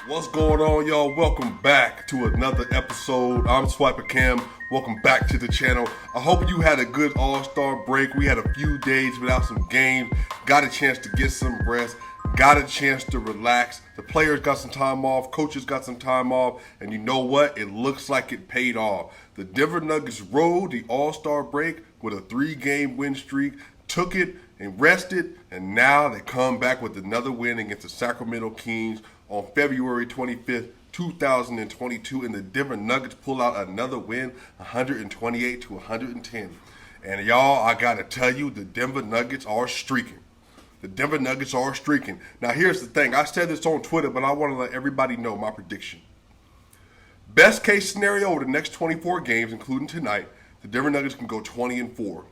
What's going on, y'all? Welcome back to another episode. I'm SwipaCam. Welcome back to the channel. I hope you had a good All-Star break. We had a few days without some games. Got a chance to get some rest. Got a chance to relax. The players got some time off. Coaches got some time off. And you know what? It looks like it paid off. The Denver Nuggets rode the All-Star break with a 3-game win streak. Took it and rested. And now they come back with another win against the Sacramento Kings on February 25th, 2022, and the Denver Nuggets pull out another win, 128-110. And y'all, I gotta tell you, the Denver Nuggets are streaking. The Denver Nuggets are streaking. Now here's the thing, I said this on Twitter, but I want to let everybody know my prediction. Best case scenario over the next 24 games, including tonight, the Denver Nuggets can go 20-4.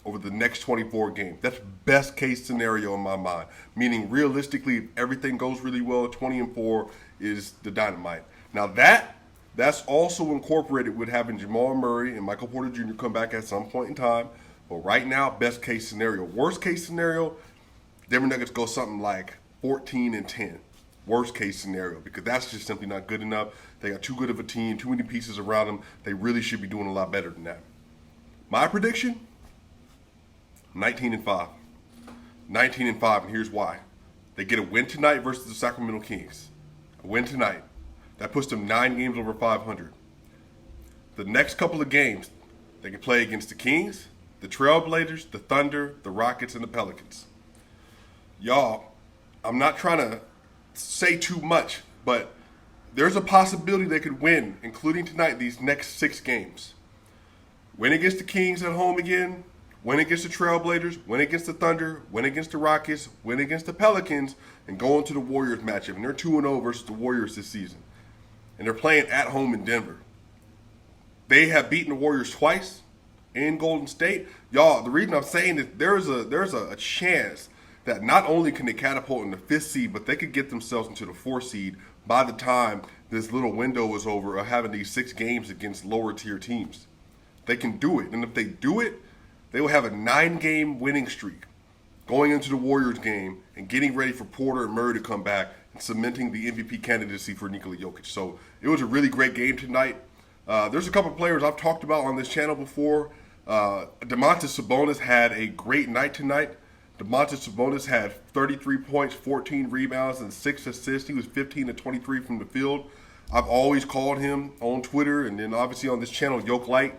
Over the next 24 games. That's best case scenario in my mind. Meaning, realistically, if everything goes really well, 20-4 is the dynamite. Now that's also incorporated with having Jamal Murray and Michael Porter Jr. come back at some point in time. But right now, best case scenario. Worst case scenario, Denver Nuggets go something like 14-10. Worst case scenario, because that's just simply not good enough. They got too good of a team, too many pieces around them. They really should be doing a lot better than that. My prediction? 19-5. 19-5, and here's why. They get a win tonight versus the Sacramento Kings. A win tonight. That puts them 9 games over 500. The next couple of games, they can play against the Kings, the Trailblazers, the Thunder, the Rockets, and the Pelicans. Y'all, I'm not trying to say too much, but there's a possibility they could win, including tonight, these next 6 games. Win against the Kings at home again, win against the Trailblazers, win against the Thunder, win against the Rockets, win against the Pelicans, and go into the Warriors matchup. And they're 2-0 versus the Warriors this season. And they're playing at home in Denver. They have beaten the Warriors twice in Golden State. Y'all, the reason I'm saying is there's a chance that not only can they catapult in the 5th seed, but they could get themselves into the 4th seed by the time this little window is over of having these 6 games against lower tier teams. They can do it. And if they do it, they will have a 9-game winning streak going into the Warriors game and getting ready for Porter and Murray to come back and cementing the MVP candidacy for Nikola Jokic. So it was a really great game tonight. There's a couple of players I've talked about on this channel before. Domantas Sabonis had a great night tonight. Domantas Sabonis had 33 points, 14 rebounds, and 6 assists. He was 15-23 from the field. I've always called him on Twitter and then obviously on this channel, Yoke Light.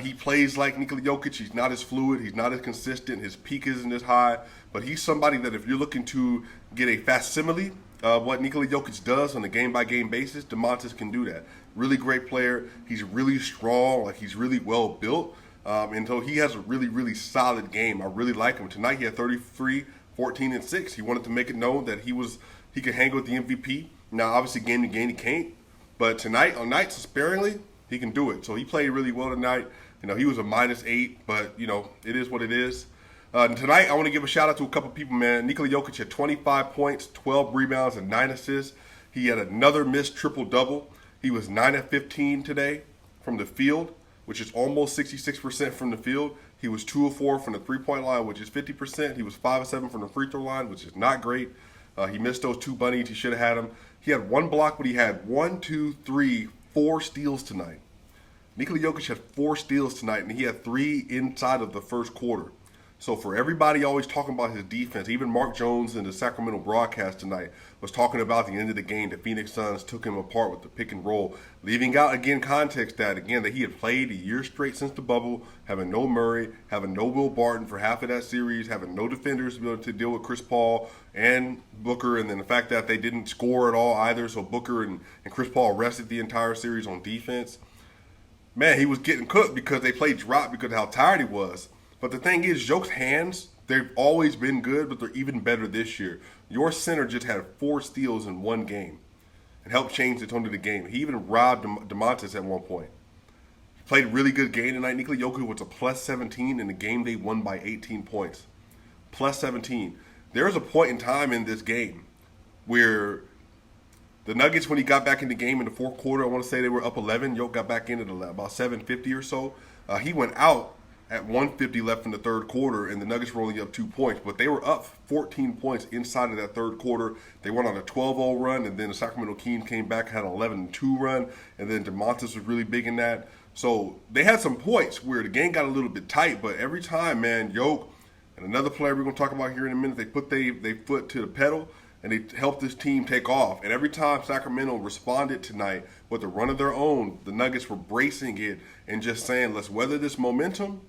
He plays like Nikola Jokic. He's not as fluid. He's not as consistent. His peak isn't as high. But he's somebody that if you're looking to get a facsimile of what Nikola Jokic does on a game-by-game basis, Domantas can do that. Really great player. He's really strong. Like, he's really well built. And so he has a really, really solid game. I really like him. Tonight he had 33, 14, and 6. He wanted to make it known that he could hang with the MVP. Now, obviously, game to game he can't. But tonight, on nights sparingly, he can do it. So he played really well tonight. You know, he was a -8, but, you know, it is what it is. Tonight, I want to give a shout-out to a couple people, man. Nikola Jokic had 25 points, 12 rebounds, and 9 assists. He had another missed triple-double. He was 9-of-15 today from the field, which is almost 66% from the field. He was 2-of-4 from the three-point line, which is 50%. He was 5-of-7 from the free throw line, which is not great. He missed those 2 bunnies. He should have had them. He had 1 block, but he had 4 steals tonight. Nikola Jokic had 4 steals tonight, and he had 3 inside of the first quarter. So for everybody always talking about his defense, even Mark Jones in the Sacramento broadcast tonight was talking about the end of the game. The Phoenix Suns took him apart with the pick and roll, leaving out, again, context that he had played a year straight since the bubble, having no Murray, having no Will Barton for half of that series, having no defenders to be able to deal with Chris Paul and Booker, and then the fact that they didn't score at all either, so Booker and Chris Paul rested the entire series on defense. Man, he was getting cooked because they played drop because of how tired he was. But the thing is, Jokic hands, they've always been good, but they're even better this year. Your center just had 4 steals in 1 game and helped change the tone of the game. He even robbed Domantas at one point. Played a really good game tonight. Nikola Jokic was a +17 in the game they won by 18 points. +17. There's a point in time in this game where the Nuggets, when he got back in the game in the 4th quarter, I want to say they were up 11. Jokic got back in at about 7:50 or so. He went out at 150 left in the third quarter, and the Nuggets were only up 2 points. But they were up 14 points inside of that third quarter. They went on a 12-0 run, and then the Sacramento Kings came back, had an 11-2 run, and then DeMontis was really big in that. So they had some points where the game got a little bit tight, but every time, man, Yoke and another player we're going to talk about here in a minute, they put their foot to the pedal, and they helped this team take off. And every time Sacramento responded tonight with a run of their own, the Nuggets were bracing it and just saying, let's weather this momentum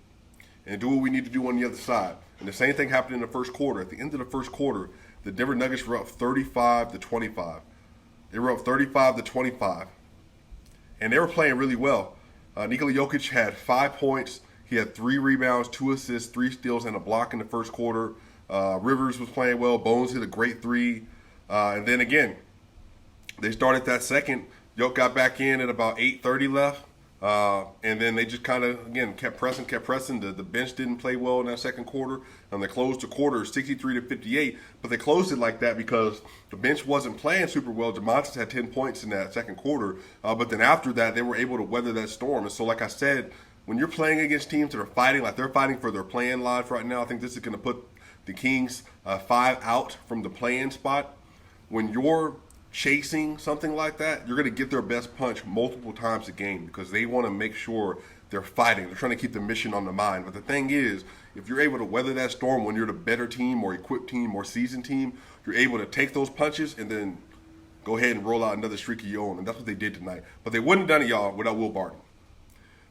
and do what we need to do on the other side. And the same thing happened in the first quarter. At the end of the first quarter, the Denver Nuggets were up 35-25. They were up 35-25. And they were playing really well. Nikola Jokic had 5 points. He had 3 rebounds, 2 assists, 3 steals, and a block in the first quarter. Rivers was playing well. Bones hit a great 3. And then again, they started that second. Jokic got back in at about 8:30 left. And then they just kind of, again, kept pressing. The bench didn't play well in that second quarter. And they closed the quarter 63-58. But they closed it like that because the bench wasn't playing super well. DeMontis had 10 points in that second quarter. But then after that, they were able to weather that storm. And so, like I said, when you're playing against teams that are fighting, like they're fighting for their play-in lives right now, I think this is going to put the Kings 5 out from the play-in spot. When you're chasing something like that, you're going to get their best punch multiple times a game because they want to make sure they're fighting. They're trying to keep the mission on the mind. But the thing is, if you're able to weather that storm when you're the better team, more equipped team, more seasoned team, you're able to take those punches and then go ahead and roll out another streak of your own. And that's what they did tonight. But they wouldn't have done it, y'all, without Will Barton.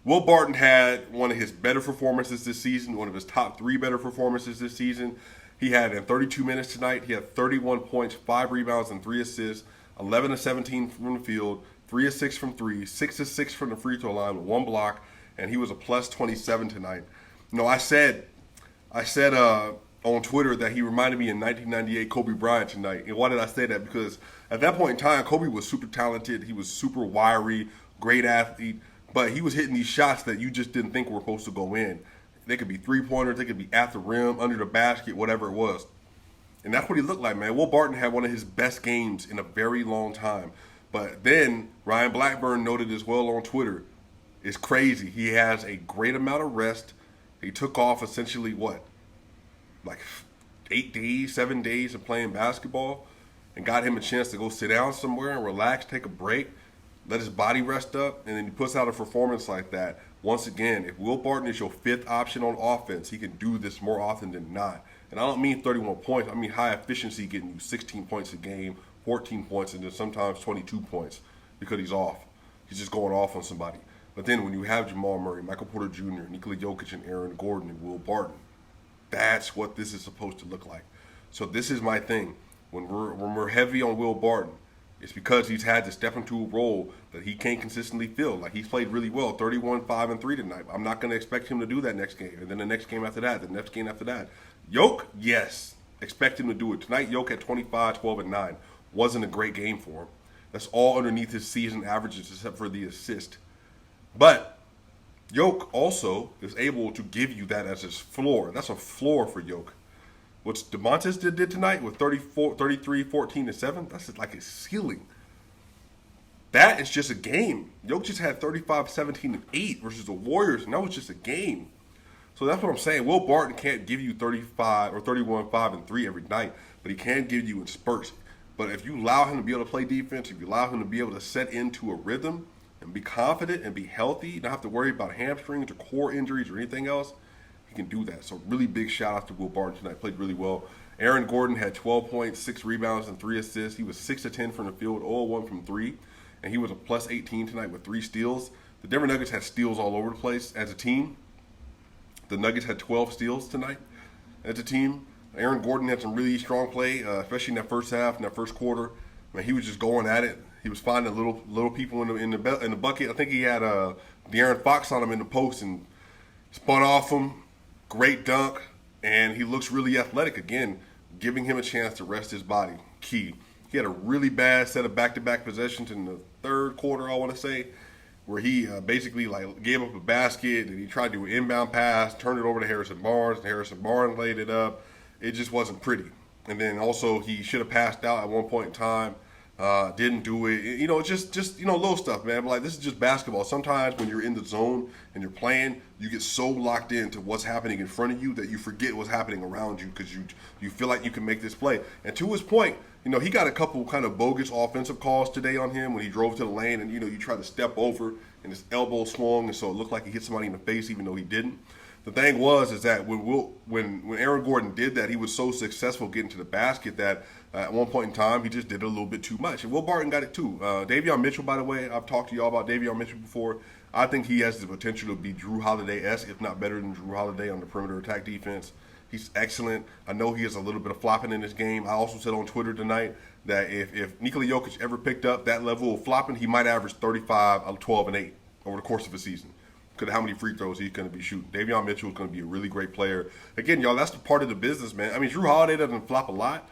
Will Barton had one of his better performances this season, one of his top 3 better performances this season. He had in 32 minutes tonight, he had 31 points, 5 rebounds, and 3 assists, 11 of 17 from the field, 3 of 6 from 3, 6 of 6 from the free throw line with 1 block, and he was a plus 27 tonight. You know, I said on Twitter that he reminded me of 1998 Kobe Bryant tonight. And why did I say that? Because at that point in time, Kobe was super talented. He was super wiry, great athlete, but he was hitting these shots that you just didn't think were supposed to go in. They could be three-pointers, they could be at the rim, under the basket, whatever it was. And that's what he looked like, man. Will Barton had one of his best games in a very long time. But then Ryan Blackburn noted as well on Twitter, it's crazy. He has a great amount of rest. He took off essentially, like 8 days, 7 days of playing basketball and got him a chance to go sit down somewhere and relax, take a break, let his body rest up, and then he puts out a performance like that. Once again, if Will Barton is your 5th option on offense, he can do this more often than not. And I don't mean 31 points. I mean high efficiency, getting you 16 points a game, 14 points, and then sometimes 22 points because he's off. He's just going off on somebody. But then when you have Jamal Murray, Michael Porter Jr., Nikola Jokic, and Aaron Gordon, and Will Barton, that's what this is supposed to look like. So this is my thing. When we're heavy on Will Barton, it's because he's had to step into a role that he can't consistently fill. Like, he's played really well, 31, 5, and 3 tonight. I'm not going to expect him to do that next game. And then the next game after that, the next game after that. Yoke, yes. Expect him to do it. Tonight, Yoke had 25, 12, and 9. Wasn't a great game for him. That's all underneath his season averages except for the assist. But Yoke also is able to give you that as his floor. That's a floor for Yoke. What DeMontis did tonight with 34, 33, 14, and 7, that's like his ceiling. That is just a game. Jokic just had 35, 17, and 8 versus the Warriors, and that was just a game. So that's what I'm saying. Will Barton can't give you 35 or 31, 5, and 3 every night, but he can give you in spurts. But if you allow him to be able to play defense, if you allow him to be able to set into a rhythm and be confident and be healthy, not have to worry about hamstrings or core injuries or anything else, he can do that. So really big shout out to Will Barton tonight. Played really well. Aaron Gordon had 12 points, 6 rebounds, and 3 assists. He was 6 of 10 from the field, 0 of 1 from 3. And he was a plus 18 tonight with 3 steals. The Denver Nuggets had steals all over the place as a team. The Nuggets had 12 steals tonight as a team. Aaron Gordon had some really strong play, especially in that first half, in that first quarter. Man, he was just going at it. He was finding little people in the bucket. I think he had De'Aaron Fox on him in the post and spun off him. Great dunk, and he looks really athletic again, giving him a chance to rest his body. Key. He had a really bad set of back-to-back possessions in the third quarter, I want to say, where he basically gave up a basket and he tried to do an inbound pass, turned it over to Harrison Barnes, and Harrison Barnes laid it up. It just wasn't pretty. And then also he should have passed out at one point in time. Didn't do it. Just little stuff, man. But like, this is just basketball. Sometimes when you're in the zone and you're playing, you get so locked into what's happening in front of you that you forget what's happening around you because you feel like you can make this play. And to his point, he got a couple kind of bogus offensive calls today on him when he drove to the lane and you tried to step over and his elbow swung and so it looked like he hit somebody in the face even though he didn't. The thing is that when Aaron Gordon did that, he was so successful getting to the basket that at one point in time he just did it a little bit too much. And Will Barton got it too. Davion Mitchell, by the way, I've talked to y'all about Davion Mitchell before. I think he has the potential to be Drew Holiday-esque, if not better than Drew Holiday on the perimeter attack defense. He's excellent. I know he has a little bit of flopping in his game. I also said on Twitter tonight that if Nikola Jokic ever picked up that level of flopping, he might average 35, 12, and 8 over the course of a season. Because of how many free throws he's going to be shooting. Davion Mitchell is going to be a really great player. Again, y'all, that's the part of the business, man. I mean, Drew Holiday doesn't flop a lot.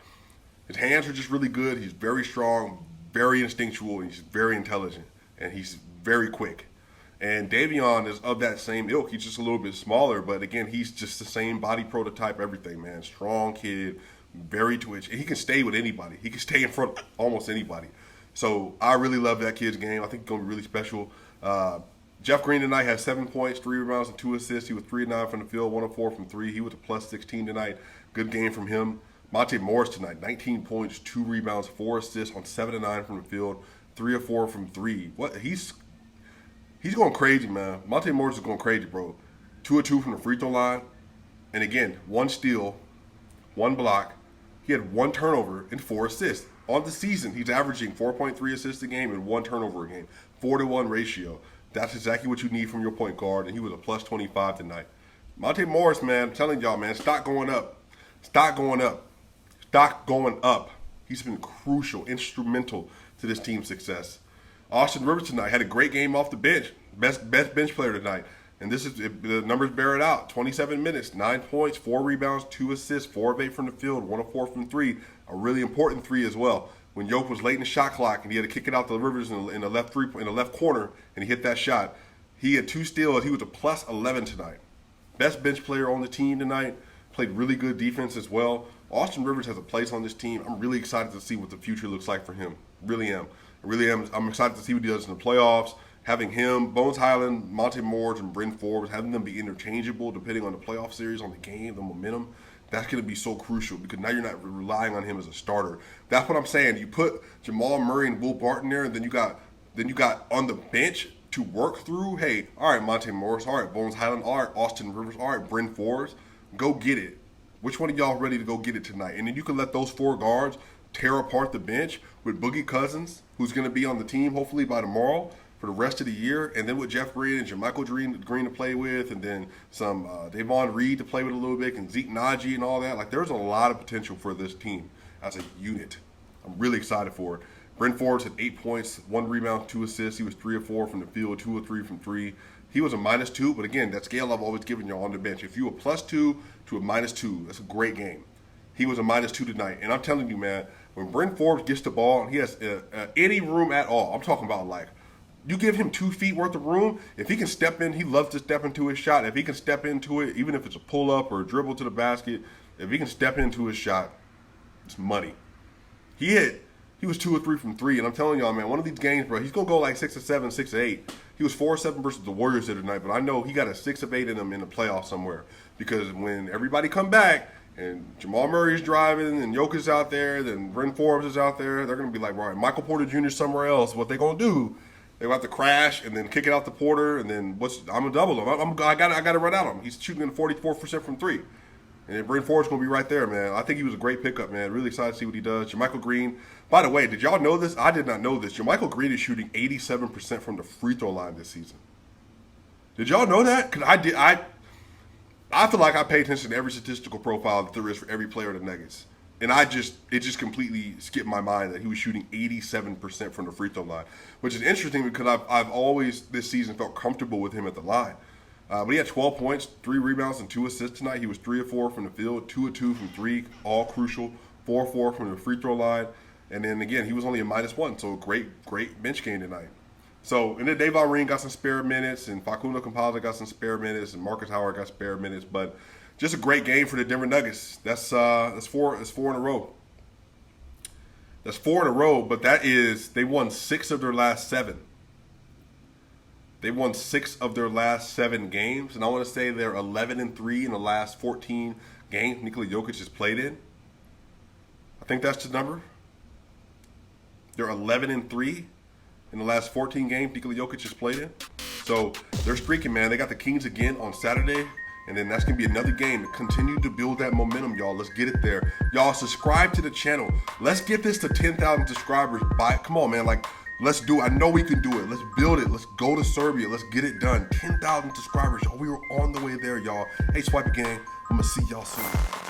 His hands are just really good. He's very strong, very instinctual, and he's very intelligent. And he's very quick. And Davion is of that same ilk. He's just a little bit smaller, but again, he's just the same body prototype, everything, man. Strong kid, very twitch. And he can stay with anybody. He can stay in front of almost anybody. So I really love that kid's game. I think he's going to be really special. Jeff Green tonight had 7 points, 3 rebounds, and 2 assists. He was 3 of 9 from the field, 1 of 4 from 3. He was a plus 16 tonight. Good game from him. Monte Morris tonight, 19 points, 2 rebounds, 4 assists on 7 of 9 from the field, 3 of 4 from 3. What he's going crazy, man. Monte Morris is going crazy, bro. 2 of 2 from the free throw line. And again, 1 steal, 1 block. He had 1 turnover and 4 assists. On the season, he's averaging 4.3 assists a game and 1 turnover a game. 4-to-1 ratio. That's exactly what you need from your point guard, and he was a plus 25 tonight. Monte Morris, man, I'm telling y'all, man, stock going up. Stock going up. Stock going up. He's been crucial, instrumental to this team's success. Austin Rivers tonight had a great game off the bench. Best bench player tonight. And the numbers bear it out. 27 minutes, 9 points, 4 rebounds, 2 assists, 4 of 8 from the field, 1 of 4 from 3. A really important 3 as well. When Jokic was late in the shot clock and he had to kick it out to Rivers in the left corner and he hit that shot, he had 2 steals. He was a plus 11 tonight. Best bench player on the team tonight. Played really good defense as well. Austin Rivers has a place on this team. I'm really excited to see what the future looks like for him. Really am. I really am. I'm excited to see what he does in the playoffs. Having him, Bones Highland, Monte Morris, and Bryn Forbes, having them be interchangeable depending on the playoff series, on the game, the momentum, that's going to be so crucial because now you're not relying on him as a starter. That's what I'm saying. You put Jamal Murray and Will Barton there, and then you got on the bench to work through. Hey, all right, Monte Morris, all right, Bones Highland, all right, Austin Rivers, all right, Bryn Forbes, go get it. Which one of y'all ready to go get it tonight? And then you can let those 4 guards tear apart the bench with Boogie Cousins, who's going to be on the team hopefully by tomorrow for the rest of the year, and then with Jeff Green and JaMychal Green to play with, and then some Davon Reed to play with a little bit, and Zeke Naji and all that. Like, there's a lot of potential for this team as a unit. I'm really excited for it. Bryn Forbes had 8 points, 1 rebound, 2 assists. He was 3 of 4 from the field, 2 of 3 from 3. He was a -2, but again, that scale I've always given y'all on the bench. If you a +2 to a -2, that's a great game. He was a -2 tonight, and I'm telling you, man, when Bryn Forbes gets the ball and he has any room at all, I'm talking about like, you give him 2 feet worth of room, if he can step in, he loves to step into his shot. If he can step into it, even if it's a pull-up or a dribble to the basket, if he can step into his shot, it's money. He was 2 of 3 from 3, and I'm telling y'all, man, one of these games, bro, he's going to go like 6 of 7, 6 of 8. He was 4 of 7 versus the Warriors the other night, but I know he got a 6 of 8 in him in the playoffs somewhere because when everybody come back and Jamal Murray's driving and Jokic's out there, then Bryn Forbes is out there, they're going to be like, right, Michael Porter Jr. somewhere else. What they going to do? They're about to crash and then kick it out to Porter, and then I'm going to double him. I got to run out of him. He's shooting in 44% from 3. And then Bryn Forbes going to be right there, man. I think he was a great pickup, man. Really excited to see what he does. JaMychal Green. By the way, did y'all know this? I did not know this. JaMychal Green is shooting 87% from the free throw line this season. Did y'all know that? Because I feel like I pay attention to every statistical profile that there is for every player of the Nuggets. And it just completely skipped my mind that he was shooting 87% from the free throw line, which is interesting because I've always this season felt comfortable with him at the line. But he had 12 points, 3 rebounds, and 2 assists tonight. He was 3 of 4 from the field, 2 of 2 from 3, all crucial, 4 of 4 from the free throw line. And then, again, he was only a -1, so great bench game tonight. So, and then Davon Reed got some spare minutes, and Facundo Campazzo got some spare minutes, and Marcus Howard got spare minutes. But just a great game for the Denver Nuggets. That's 4 in a row. That's 4 in a row, but they won 6 of their last 7. They won 6 of their last 7 games, and I want to say they're 11-3 in the last 14 games Nikola Jokic has played in. I think that's the number. They're 11-3 in the last 14 games Nikola Jokic has played in. So they're streaking, man. They got the Kings again on Saturday, and then that's going to be another game to continue to build that momentum, y'all. Let's get it there. Y'all, subscribe to the channel. Let's get this to 10,000 subscribers. Come on, man. Like, let's do it. I know we can do it. Let's build it. Let's go to Serbia. Let's get it done. 10,000 subscribers, y'all. We were on the way there, y'all. Hey, Swipin gang. I'm going to see y'all soon.